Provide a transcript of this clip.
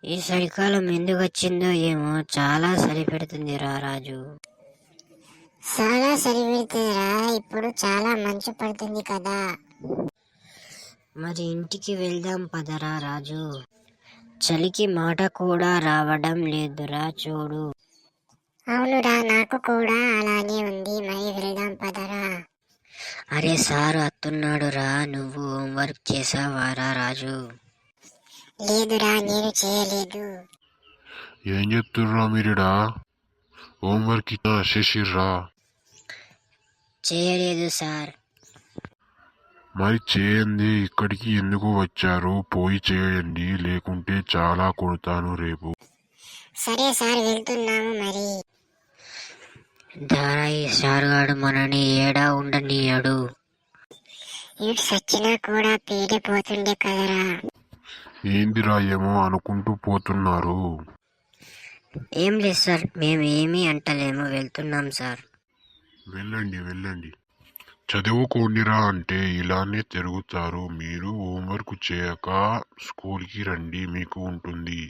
ఈ చలికాలం ఎందుకు వచ్చిందో ఏమో చాలా చలి పెడుతుందిరా రాజు. చాలా చలి పెడుతుందిరా. ఇప్పుడు చాలా మంచు పడుతుంది కదా. మరి ఇంటికి వెళ్దాం పదరా రాజు. చలికి మాట కూడా రావడం లేదురా చూడు. అవునురా, నాకు కూడా అలానే ఉంది. మరి వెళ్దాం పదరా. అరే సార్ వస్తున్నాడు రా. నువ్వు హోంవర్క్ చేసావారా రాజు? లేదురా, నేను చేయలేదు. ఏం చెప్తుర్రా మీరిడా? హోంవర్క్ చేసిర్రా? చేయలేదు సార్. మరి చేయండి, ఇక్కడికి ఎందుకు వచ్చారు? పోయి చేయండి, లేకుంటే చాలా కొడతాను రేపు. సరే సార్, వెళ్తున్నాము మరి. దారా ఈ సార్ గాడు మనని ఏడా ఉండనీయడు. ఇటు సచ్చినా కూడా పేలిపోతుండే కదరా. ఏందిరా ఏమో అనుకుంటూ పోతున్నారు. ఏం లేదు సార్, మేము ఏమీ అంటలేము, వెళ్తున్నాం సార్. వెళ్ళండి వెళ్ళండి, చదువుకోండిరా అంటే ఇలానే తిరుగుతారు. మీరు హోంవర్క్ చేయక స్కూల్కి రండి, మీకు ఉంటుంది.